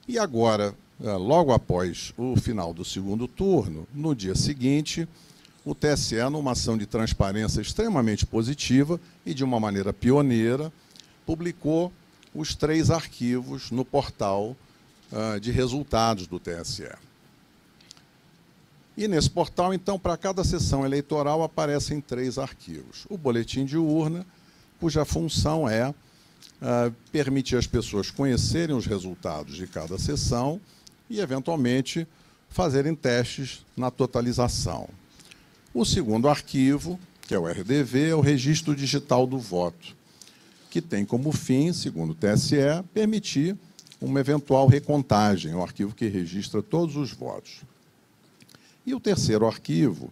E agora, logo após o final do segundo turno, no dia seguinte, o TSE, numa ação de transparência extremamente positiva e de uma maneira pioneira, publicou os 3 arquivos no portal de resultados do TSE. E nesse portal, então, para cada sessão eleitoral aparecem 3 arquivos. O boletim de urna, cuja função é permitir às pessoas conhecerem os resultados de cada sessão e, eventualmente, fazerem testes na totalização. O segundo arquivo, que é o RDV, é o Registro Digital do Voto, que tem como fim, segundo o TSE, permitir uma eventual recontagem, um arquivo que registra todos os votos. E o terceiro arquivo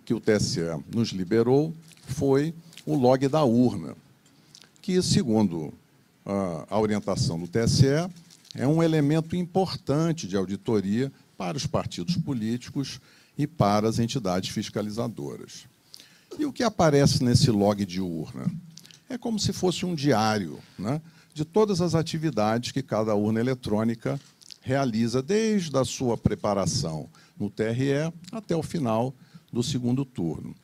que o TSE nos liberou foi o log da urna, que, segundo a orientação do TSE, é um elemento importante de auditoria para os partidos políticos e para as entidades fiscalizadoras. E o que aparece nesse log de urna? É como se fosse um diário, né, de todas as atividades que cada urna eletrônica realiza, desde a sua preparação no TRE até o final do segundo turno.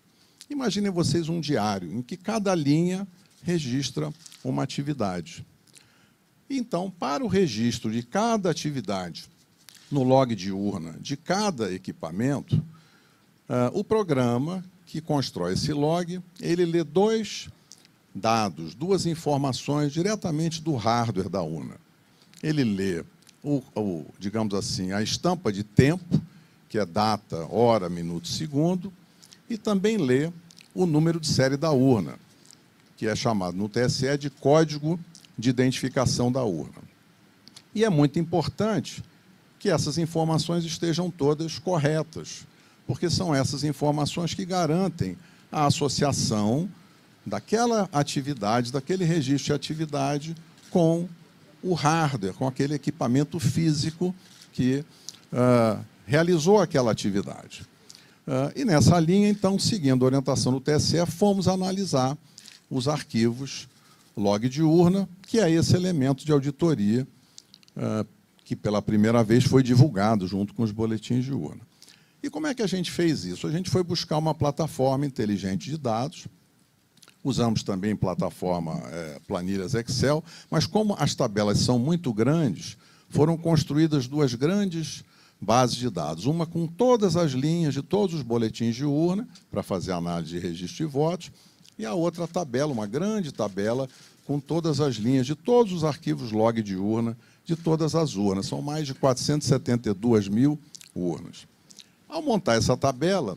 Imaginem vocês um diário em que cada linha registra uma atividade. Então, para o registro de cada atividade no log de urna de cada equipamento, o programa que constrói esse log, ele lê 2 dados, 2 informações diretamente do hardware da urna. Ele lê, digamos assim, a estampa de tempo, que é data, hora, minuto, segundo, e também lê o número de série da urna, que é chamado no TSE de código de identificação da urna. E é muito importante que essas informações estejam todas corretas, porque são essas informações que garantem a associação daquela atividade, daquele registro de atividade com o hardware, com aquele equipamento físico que realizou aquela atividade. E nessa linha, então, seguindo a orientação do TSE, fomos analisar os arquivos log de urna, que é esse elemento de auditoria que pela primeira vez foi divulgado junto com os boletins de urna. E como é que a gente fez isso? A gente foi buscar uma plataforma inteligente de dados, usamos também plataforma planilhas Excel, mas como as tabelas são muito grandes, foram construídas 2 grandes bases de dados, uma com todas as linhas de todos os boletins de urna, para fazer análise de registro de votos, e a outra tabela, uma grande tabela, com todas as linhas de todos os arquivos log de urna, de todas as urnas. São mais de 472 mil urnas. Ao montar essa tabela,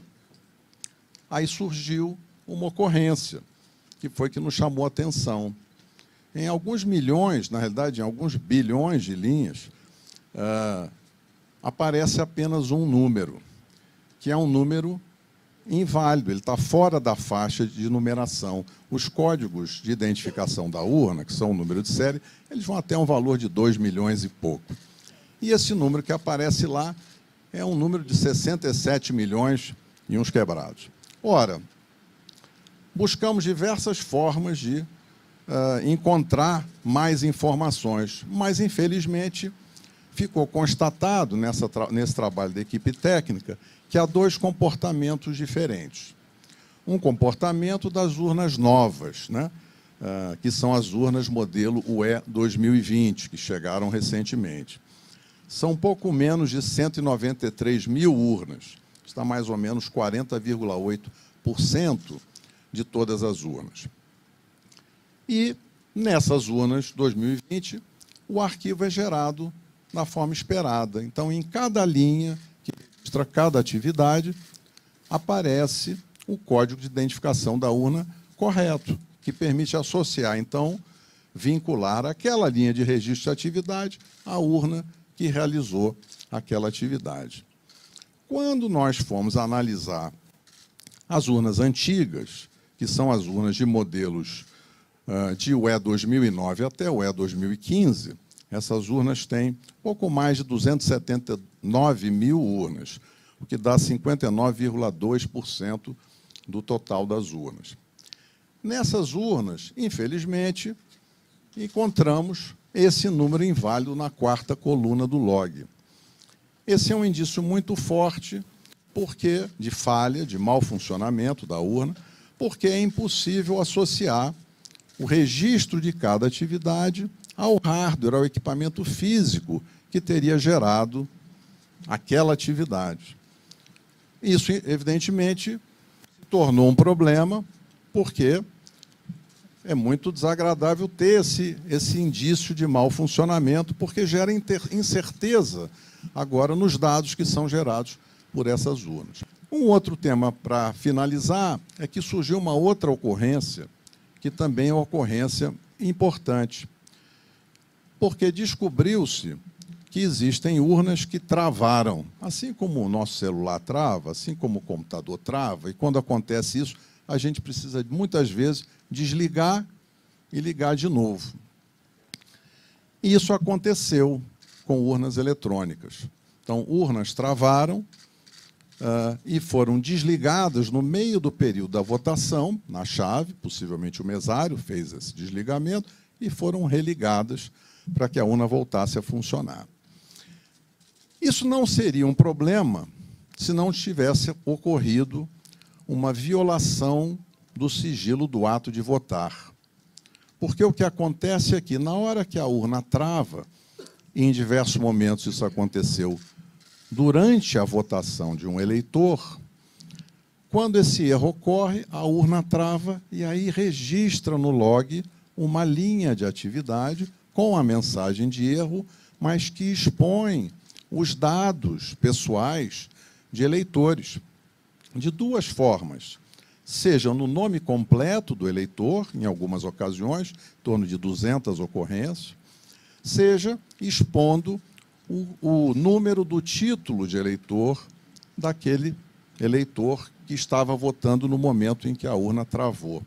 aí surgiu uma ocorrência, que foi que nos chamou a atenção. Em alguns milhões, na realidade, em alguns bilhões de linhas, aparece apenas um número, que é um número inválido, ele está fora da faixa de numeração. Os códigos de identificação da urna, que são o número de série, eles vão até um valor de 2 milhões e pouco. E esse número que aparece lá é um número de 67 milhões e uns quebrados. Ora, buscamos diversas formas de encontrar mais informações, mas, infelizmente, ficou constatado nesse trabalho da equipe técnica que há 2 comportamentos diferentes. Um comportamento das urnas novas, né? Que são as urnas modelo UE 2020, que chegaram recentemente. São pouco menos de 193 mil urnas, está mais ou menos 40,8% de todas as urnas. E, nessas urnas 2020, o arquivo é gerado da forma esperada. Então, em cada linha que registra cada atividade, aparece o código de identificação da urna correto, que permite associar, então, vincular aquela linha de registro de atividade à urna que realizou aquela atividade. Quando nós fomos analisar as urnas antigas, que são as urnas de modelos de UE 2009 até UE 2015, essas urnas têm pouco mais de 279 mil urnas, o que dá 59,2% do total das urnas. Nessas urnas, infelizmente, encontramos esse número inválido na quarta coluna do log. Esse é um indício muito forte porque de falha, de mau funcionamento da urna, porque é impossível associar o registro de cada atividade ao hardware, ao equipamento físico que teria gerado aquela atividade. Isso, evidentemente, se tornou um problema, porque é muito desagradável ter esse indício de mau funcionamento, porque gera incerteza agora nos dados que são gerados por essas urnas. Um outro tema para finalizar é que surgiu uma outra ocorrência, que também é uma ocorrência importante, porque descobriu-se que existem urnas que travaram, assim como o nosso celular trava, assim como o computador trava, e quando acontece isso, a gente precisa, muitas vezes, desligar e ligar de novo. E isso aconteceu com urnas eletrônicas. Então, urnas travaram e foram desligadas no meio do período da votação, na chave, possivelmente o mesário fez esse desligamento, e foram religadas para que a urna voltasse a funcionar. Isso não seria um problema se não tivesse ocorrido uma violação do sigilo do ato de votar. Porque o que acontece é que, na hora que a urna trava, e em diversos momentos isso aconteceu durante a votação de um eleitor, quando esse erro ocorre, a urna trava e aí registra no log uma linha de atividade com a mensagem de erro, mas que expõe os dados pessoais de eleitores, de duas formas. Seja no nome completo do eleitor, em algumas ocasiões, em torno de 200 ocorrências, seja expondo o número do título de eleitor daquele eleitor que estava votando no momento em que a urna travou.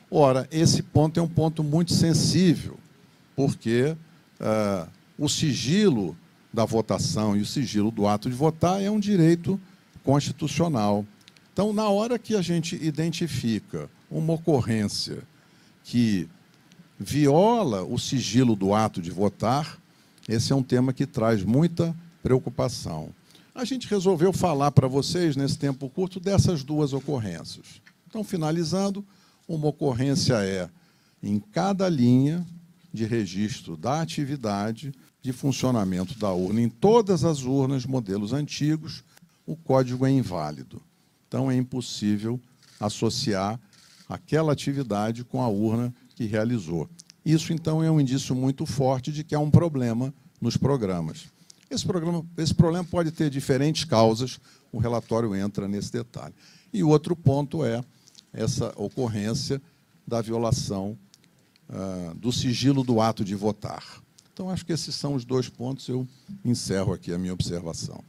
Ora, esse ponto é um ponto muito sensível, porque o sigilo da votação e o sigilo do ato de votar é um direito constitucional. Então, na hora que a gente identifica uma ocorrência que viola o sigilo do ato de votar, esse é um tema que traz muita preocupação. A gente resolveu falar para vocês, nesse tempo curto, dessas duas ocorrências. Então, finalizando, uma ocorrência é, em cada linha de registro da atividade de funcionamento da urna, em todas as urnas, modelos antigos, o código é inválido. Então, é impossível associar aquela atividade com a urna que realizou. Isso, então, é um indício muito forte de que há um problema nos programas. Esse problema pode ter diferentes causas, o relatório entra nesse detalhe. E o outro ponto é essa ocorrência da violação do sigilo do ato de votar. Então, acho que esses são os dois pontos. Eu encerro aqui a minha observação.